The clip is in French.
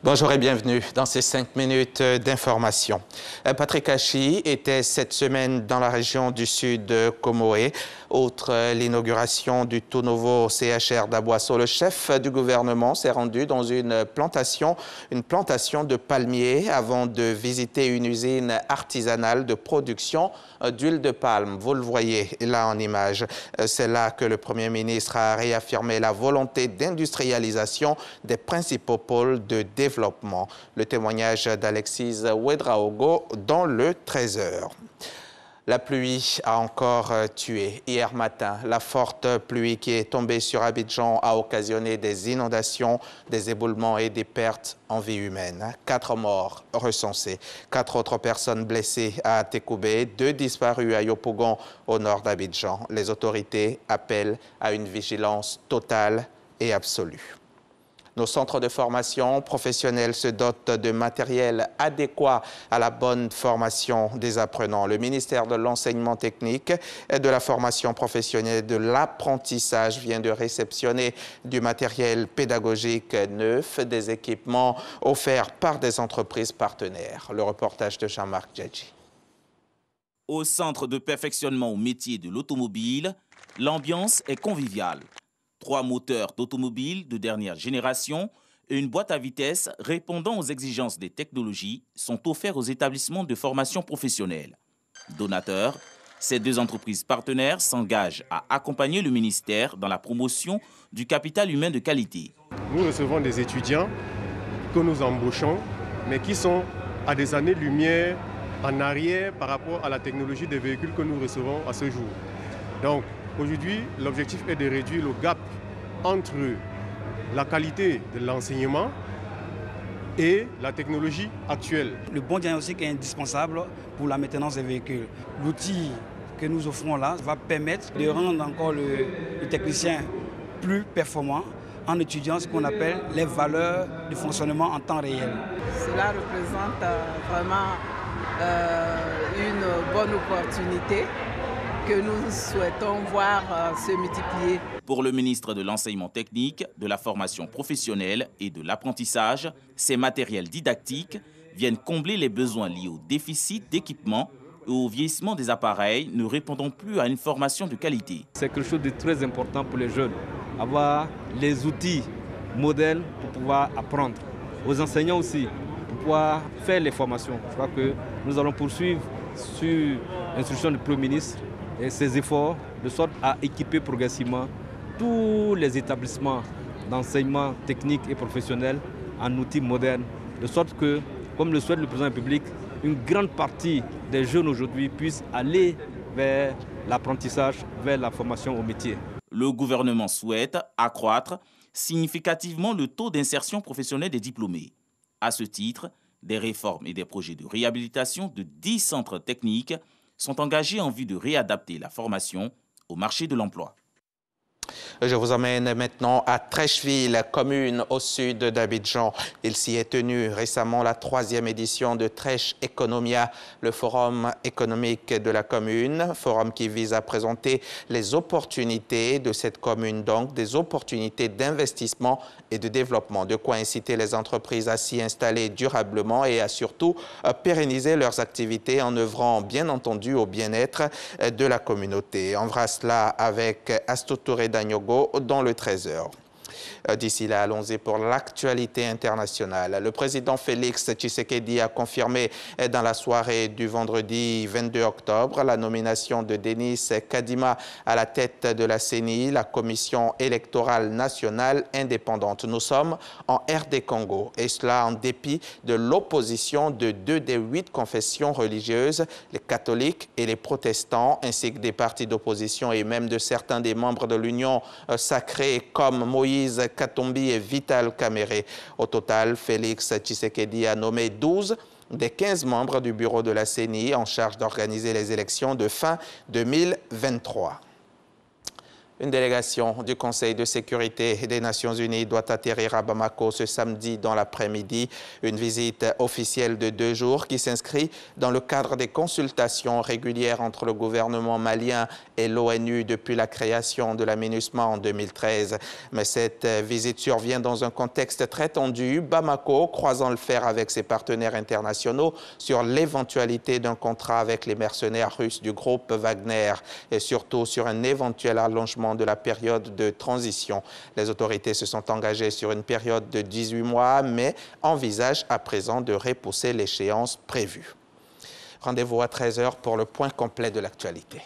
Bonjour et bienvenue dans ces 5 minutes d'information. Patrick Hachi était cette semaine dans la région du sud de Comoé. Outre l'inauguration du tout nouveau CHR d'Aboisseau, le chef du gouvernement s'est rendu dans une plantation de palmiers avant de visiter une usine artisanale de production d'huile de palme. Vous le voyez là en image. C'est là que le Premier ministre a réaffirmé la volonté d'industrialisation des principaux pôles de développement. Le témoignage d'Alexis Ouedraogo dans le 13h. La pluie a encore tué. Hier matin, la forte pluie qui est tombée sur Abidjan a occasionné des inondations, des éboulements et des pertes en vie humaine. 4 morts recensés, 4 autres personnes blessées à Tekoubé, 2 disparus à Yopougon au nord d'Abidjan. Les autorités appellent à une vigilance totale et absolue. Nos centres de formation professionnelle se dotent de matériel adéquat à la bonne formation des apprenants. Le ministère de l'Enseignement technique et de la formation professionnelle et de l'apprentissage vient de réceptionner du matériel pédagogique neuf, des équipements offerts par des entreprises partenaires. Le reportage de Jean-Marc Djadji. Au centre de perfectionnement au métier de l'automobile, l'ambiance est conviviale. 3 moteurs d'automobile de dernière génération et une boîte à vitesse répondant aux exigences des technologies sont offerts aux établissements de formation professionnelle. Donateurs, ces 2 entreprises partenaires s'engagent à accompagner le ministère dans la promotion du capital humain de qualité. Nous recevons des étudiants que nous embauchons, mais qui sont à des années-lumière en arrière par rapport à la technologie des véhicules que nous recevons à ce jour. Donc, aujourd'hui, l'objectif est de réduire le gap entre la qualité de l'enseignement et la technologie actuelle. Le bon diagnostic est indispensable pour la maintenance des véhicules. L'outil que nous offrons là va permettre de rendre encore le technicien plus performant en étudiant ce qu'on appelle les valeurs de fonctionnement en temps réel. Cela représente vraiment une bonne opportunité que nous souhaitons voir se multiplier. Pour le ministre de l'Enseignement technique, de la formation professionnelle et de l'apprentissage, ces matériels didactiques viennent combler les besoins liés au déficit d'équipement et au vieillissement des appareils ne répondant plus à une formation de qualité. C'est quelque chose de très important pour les jeunes, avoir les outils modèles pour pouvoir apprendre. Aux enseignants aussi, pour pouvoir faire les formations. Je crois que nous allons poursuivre sur l'instruction du Premier ministre et ses efforts de sorte à équiper progressivement tous les établissements d'enseignement technique et professionnel en outils modernes, de sorte que, comme le souhaite le président de la République, une grande partie des jeunes aujourd'hui puissent aller vers l'apprentissage, vers la formation au métier. Le gouvernement souhaite accroître significativement le taux d'insertion professionnelle des diplômés. À ce titre, des réformes et des projets de réhabilitation de 10 centres techniques sont engagés en vue de réadapter la formation au marché de l'emploi. Je vous emmène maintenant à Trècheville, commune au sud d'Abidjan. Il s'y est tenu récemment la 3e édition de Trèche Economia, le forum économique de la commune, forum qui vise à présenter les opportunités de cette commune, donc des opportunités d'investissement et de développement, de quoi inciter les entreprises à s'y installer durablement et à surtout pérenniser leurs activités en œuvrant bien entendu au bien-être de la communauté. On verra cela avec Astou Touré Dagnogo dans le 13h. D'ici là, allons-y pour l'actualité internationale. Le président Félix Tshisekedi a confirmé dans la soirée du vendredi 22 octobre la nomination de Denis Kadima à la tête de la CENI, la Commission électorale nationale indépendante. Nous sommes en RD Congo et cela en dépit de l'opposition de 2 des 8 confessions religieuses, les catholiques et les protestants, ainsi que des partis d'opposition et même de certains des membres de l'Union sacrée comme Moïse Katumbi et Vital Kamerhe. Au total, Félix Tshisekedi a nommé 12 des 15 membres du bureau de la CENI en charge d'organiser les élections de fin 2023. Une délégation du Conseil de sécurité des Nations Unies doit atterrir à Bamako ce samedi dans l'après-midi. Une visite officielle de 2 jours qui s'inscrit dans le cadre des consultations régulières entre le gouvernement malien et l'ONU depuis la création de la MINUSMA en 2013. Mais cette visite survient dans un contexte très tendu. Bamako croisant le fer avec ses partenaires internationaux sur l'éventualité d'un contrat avec les mercenaires russes du groupe Wagner et surtout sur un éventuel allongement de la période de transition. Les autorités se sont engagées sur une période de 18 mois, mais envisagent à présent de repousser l'échéance prévue. Rendez-vous à 13h pour le point complet de l'actualité.